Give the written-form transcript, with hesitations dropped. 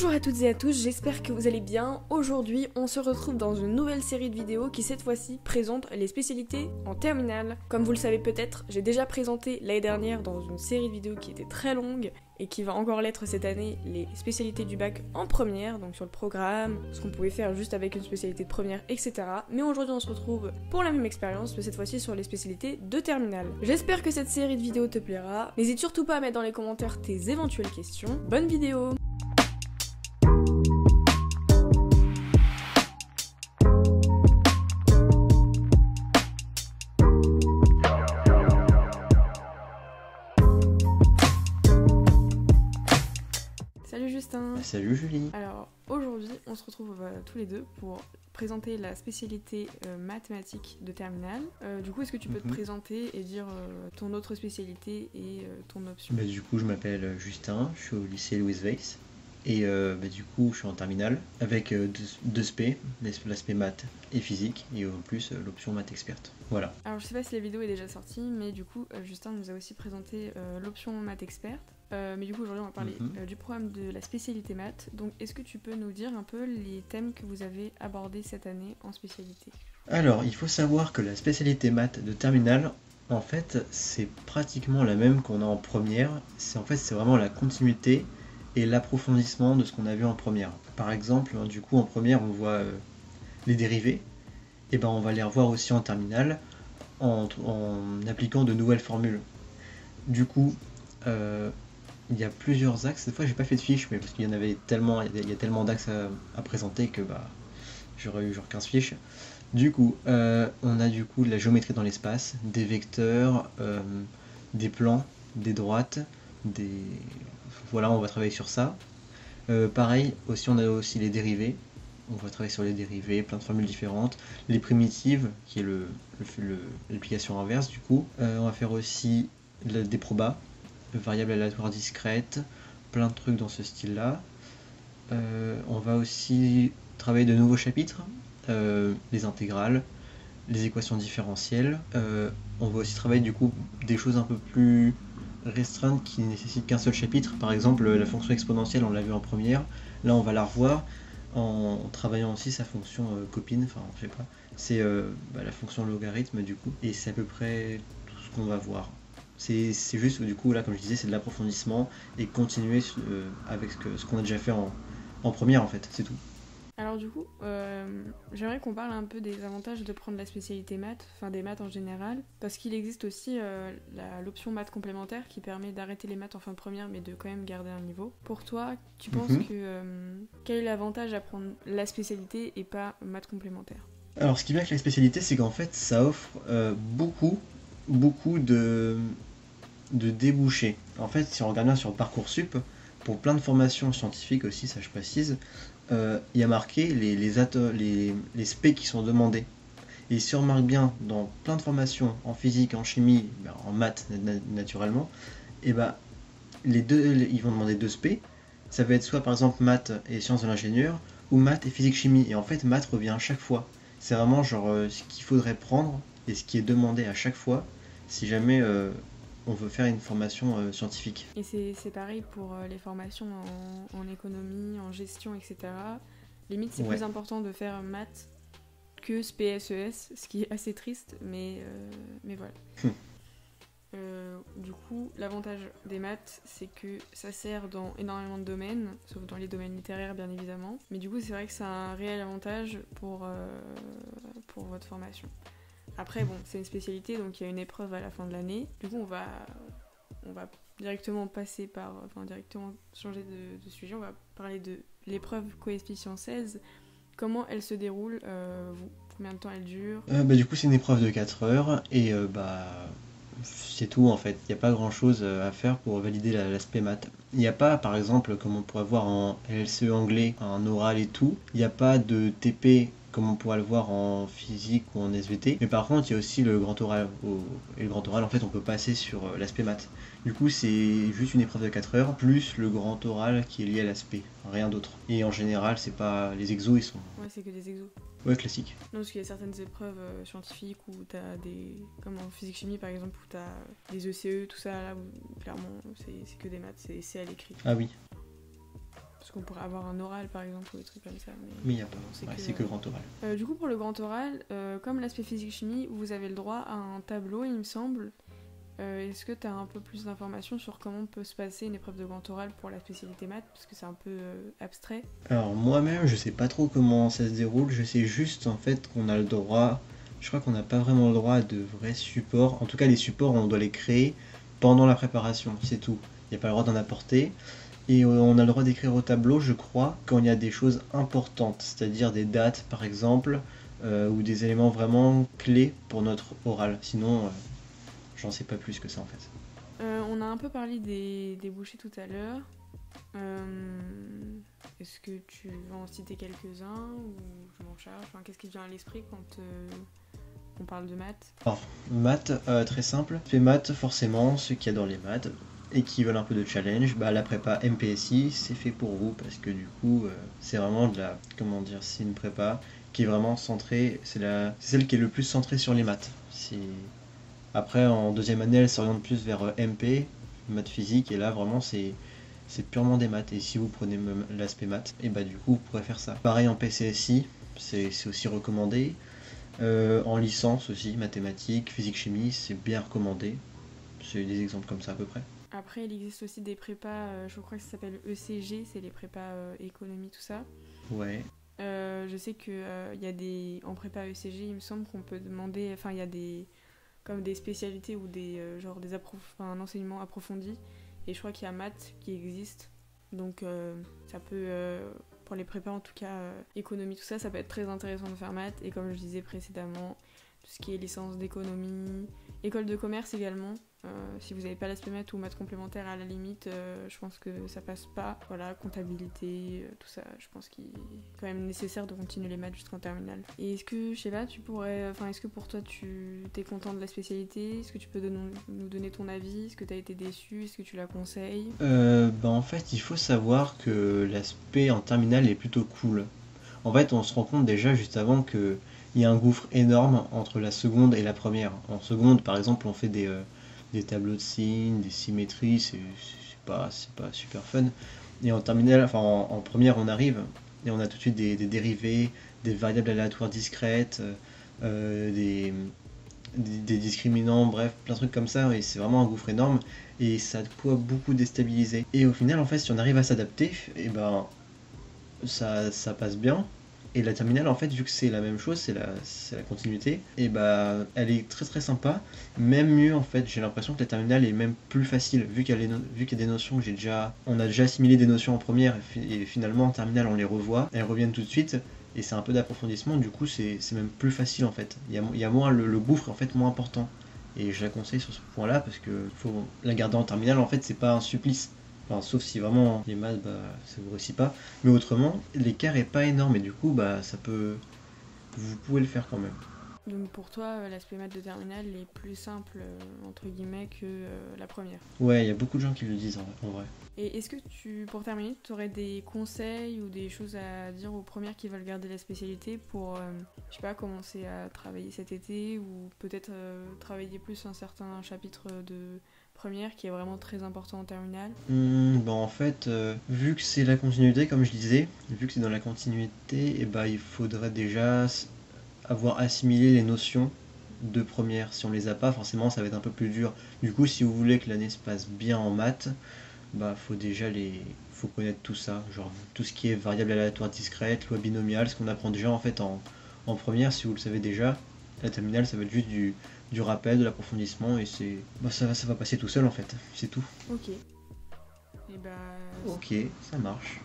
Bonjour à toutes et à tous, j'espère que vous allez bien. Aujourd'hui, on se retrouve dans une nouvelle série de vidéos qui cette fois-ci présente les spécialités en terminale. Comme vous le savez peut-être, j'ai déjà présenté l'année dernière dans une série de vidéos qui était très longue et qui va encore l'être cette année, les spécialités du bac en première, donc sur le programme, ce qu'on pouvait faire juste avec une spécialité de première, etc. Mais aujourd'hui on se retrouve pour la même expérience, mais cette fois-ci sur les spécialités de terminale. J'espère que cette série de vidéos te plaira. N'hésite surtout pas à mettre dans les commentaires tes éventuelles questions. Bonne vidéo! Salut Justin. Salut Julie. Alors aujourd'hui on se retrouve tous les deux pour présenter la spécialité mathématiques de terminale. Du coup est-ce que tu peux te présenter et dire ton autre spécialité et ton option? Du coup je m'appelle Justin, je suis au lycée Louis Weiss et du coup je suis en terminale avec deux SP, l'aspect maths et physique et en plus l'option maths experte. Voilà. Alors je sais pas si la vidéo est déjà sortie mais du coup Justin nous a aussi présenté l'option maths experte. Mais du coup aujourd'hui on va parler du programme de la spécialité maths. Donc est-ce que tu peux nous dire un peu les thèmes que vous avez abordés cette année en spécialité? Alors il faut savoir que la spécialité maths de terminale, en fait c'est pratiquement la même qu'on a en première. C'est vraiment la continuité et l'approfondissement de ce qu'on a vu en première. Par exemple, du coup en première on voit les dérivés, et on va les revoir aussi en terminale en appliquant de nouvelles formules. Du coup il y a plusieurs axes. Cette fois j'ai pas fait de fiche, mais parce qu'il y en avait tellement, il y a tellement d'axes à présenter que j'aurais eu genre 15 fiches. Du coup on a du coup de la géométrie dans l'espace, des vecteurs, des plans, des droites, voilà, on va travailler sur ça. Pareil aussi, on a aussi les dérivés. On va travailler sur les dérivés, plein de formules différentes. Les primitives, qui est l'application inverse du coup. On va faire aussi des probas, variables aléatoires discrètes, plein de trucs dans ce style-là. On va aussi travailler de nouveaux chapitres, les intégrales, les équations différentielles. On va aussi travailler du coup des choses un peu plus restreintes qui nécessitent qu'un seul chapitre. Par exemple, la fonction exponentielle, on l'a vu en première. Là, on va la revoir en travaillant aussi sa fonction copine, enfin je sais pas, c'est la fonction logarithme du coup, et c'est à peu près tout ce qu'on va voir. C'est juste du coup là, comme je disais, c'est de l'approfondissement et continuer avec ce qu'on a déjà fait en première en fait, c'est tout. Alors du coup, j'aimerais qu'on parle un peu des avantages de prendre la spécialité maths, enfin des maths en général, parce qu'il existe aussi l'option maths complémentaire qui permet d'arrêter les maths en fin de première mais de quand même garder un niveau. Pour toi, tu penses que quel est l'avantage à prendre la spécialité et pas maths complémentaire? Alors ce qui est bien avec la spécialité, c'est qu'en fait ça offre beaucoup de débouchés. En fait, si on regarde bien sur Parcoursup, pour plein de formations scientifiques aussi, ça je précise, il y a marqué les spé qui sont demandés. Et si on remarque bien, dans plein de formations, en physique, en chimie, en maths naturellement, et ils vont demander 2 spé. Ça va être soit par exemple maths et sciences de l'ingénieur, ou maths et physique-chimie. Et en fait, maths revient à chaque fois. C'est vraiment genre ce qu'il faudrait prendre et ce qui est demandé à chaque fois si jamais on veut faire une formation scientifique. Et c'est pareil pour les formations en économie, en gestion, etc. Limite, c'est plus important de faire maths que SPSES, ce qui est assez triste, mais voilà. Du coup, l'avantage des maths, c'est que ça sert dans énormément de domaines, sauf dans les domaines littéraires bien évidemment. Mais du coup, c'est vrai que c'est un réel avantage pour votre formation. Après, bon, c'est une spécialité, donc il y a une épreuve à la fin de l'année. Du coup, on va directement directement changer de sujet. On va parler de l'épreuve coefficient 16. Comment elle se déroule, combien de temps elle dure? Du coup, c'est une épreuve de 4 heures et c'est tout en fait. Il n'y a pas grand chose à faire pour valider l'aspect maths. Il n'y a pas, par exemple, comme on pourrait voir en LCE anglais, en oral et tout, il n'y a pas de TP comme on pourrait le voir en physique ou en SVT. Mais par contre, il y a aussi le grand oral. Et le grand oral, en fait, on peut passer sur l'aspect maths. Du coup, c'est juste une épreuve de 4 heures, plus le grand oral qui est lié à l'aspect, rien d'autre. Et en général, c'est pas... les exos, ils sont... Ouais, c'est que des exos. Ouais, classique. Non, parce qu'il y a certaines épreuves scientifiques où t'as des... comme en physique-chimie par exemple, où t'as des ECE, tout ça, là où clairement c'est que des maths, c'est à l'écrit. Ah oui. Parce qu'on pourrait avoir un oral par exemple ou des trucs comme ça. Mais il n'y a pas, c'est que grand oral. Du coup pour le grand oral, comme l'aspect physique-chimie, vous avez le droit à un tableau il me semble. Est-ce que tu as un peu plus d'informations sur comment peut se passer une épreuve de grand oral pour la spécialité maths, parce que c'est un peu abstrait? Alors moi-même, je sais pas trop comment ça se déroule, je sais juste en fait qu'on a le droit, je crois qu'on n'a pas vraiment le droit à de vrais supports. En tout cas, les supports, on doit les créer pendant la préparation, c'est tout. Il n'y a pas le droit d'en apporter. Et on a le droit d'écrire au tableau, je crois, quand il y a des choses importantes, c'est-à-dire des dates par exemple, ou des éléments vraiment clés pour notre oral. Sinon, j'en sais pas plus que ça en fait. On a un peu parlé des débouchés tout à l'heure. Est-ce que tu veux en citer quelques-uns ou je m'en charge? Enfin, qu'est-ce qui te vient à l'esprit quand on parle de maths? Alors, maths, très simple. Fait maths, forcément, ceux qui adorent les maths et qui veulent un peu de challenge, bah la prépa MPSI, c'est fait pour vous parce que du coup, c'est vraiment de la, comment dire, c'est une prépa qui est vraiment centrée, c'est celle qui est le plus centrée sur les maths. Après, en deuxième année, elle s'oriente plus vers MP, maths physique, et là, vraiment, c'est purement des maths. Et si vous prenez l'aspect maths, et bah du coup, vous pourrez faire ça. Pareil en PCSI, c'est aussi recommandé. En licence aussi, mathématiques, physique, chimie, c'est bien recommandé. C'est des exemples comme ça à peu près. Après, il existe aussi des prépas, je crois que ça s'appelle ECG, c'est les prépas économie, tout ça. Ouais. Je sais que y a en prépa ECG, il me semble qu'on peut demander, enfin il y a comme des spécialités ou un enseignement approfondi. Et je crois qu'il y a maths qui existe. Donc ça peut, pour les prépas en tout cas, économie, tout ça, ça peut être très intéressant de faire maths. Et comme je disais précédemment, tout ce qui est licence d'économie, école de commerce également. Si vous n'avez pas l'aspect maths ou maths complémentaire à la limite, je pense que ça passe pas. Voilà, comptabilité, tout ça, je pense qu'il est quand même nécessaire de continuer les maths jusqu'en terminale. Et est-ce que, je sais pas, est-ce que pour toi tu t'es content de la spécialité? Est-ce que tu peux nous donner ton avis? Est-ce que tu as été déçu? Est-ce que tu la conseilles? En fait, il faut savoir que l'aspect en terminale est plutôt cool. En fait, on se rend compte déjà juste avant qu'il y a un gouffre énorme entre la seconde et la première. En seconde, par exemple, on fait des tableaux de signes, des symétries, c'est pas super fun. Et en terminale, enfin en première, on arrive et on a tout de suite des dérivés, des variables aléatoires discrètes, des discriminants, bref, plein de trucs comme ça, et c'est vraiment un gouffre énorme, et ça peut beaucoup déstabiliser. Et au final, en fait, si on arrive à s'adapter, et ben ça passe bien. Et la terminale, en fait, vu que c'est la même chose, c'est la continuité, et bah elle est très très sympa, même mieux en fait. J'ai l'impression que la terminale est même plus facile, vu qu'il y a des notions que on a déjà assimilé des notions en première, et finalement en terminale on les revoit, elles reviennent tout de suite, et c'est un peu d'approfondissement, du coup c'est même plus facile en fait. Il y a moins, le gouffre est en fait moins important. Et je la conseille sur ce point-là, parce que faut la garder en terminale, en fait c'est pas un supplice. Enfin, sauf si vraiment les maths, bah, ça vous réussit pas. Mais autrement, l'écart est pas énorme et du coup, bah, vous pouvez le faire quand même. Donc pour toi, l'aspect maths de terminale est plus simple, entre guillemets, que la première. Ouais, il y a beaucoup de gens qui le disent en vrai. Et est-ce que pour terminer, tu aurais des conseils ou des choses à dire aux premières qui veulent garder la spécialité pour, je sais pas, commencer à travailler cet été ou peut-être travailler plus un certain chapitre de première qui est vraiment très important en terminale? En fait, vu que c'est la continuité, comme je disais, vu que c'est dans la continuité, et bah, il faudrait déjà avoir assimilé les notions de première. Si on les a pas, forcément, ça va être un peu plus dur. Du coup, si vous voulez que l'année se passe bien en maths, bah, faut connaître tout ça, genre tout ce qui est variable aléatoire discrète, loi binomiale, ce qu'on apprend déjà en fait en première, si vous le savez déjà. La terminale, ça va être juste du rappel, de l'approfondissement, et ça va passer tout seul en fait, c'est tout. Ok. Et bah... Ok, ça marche.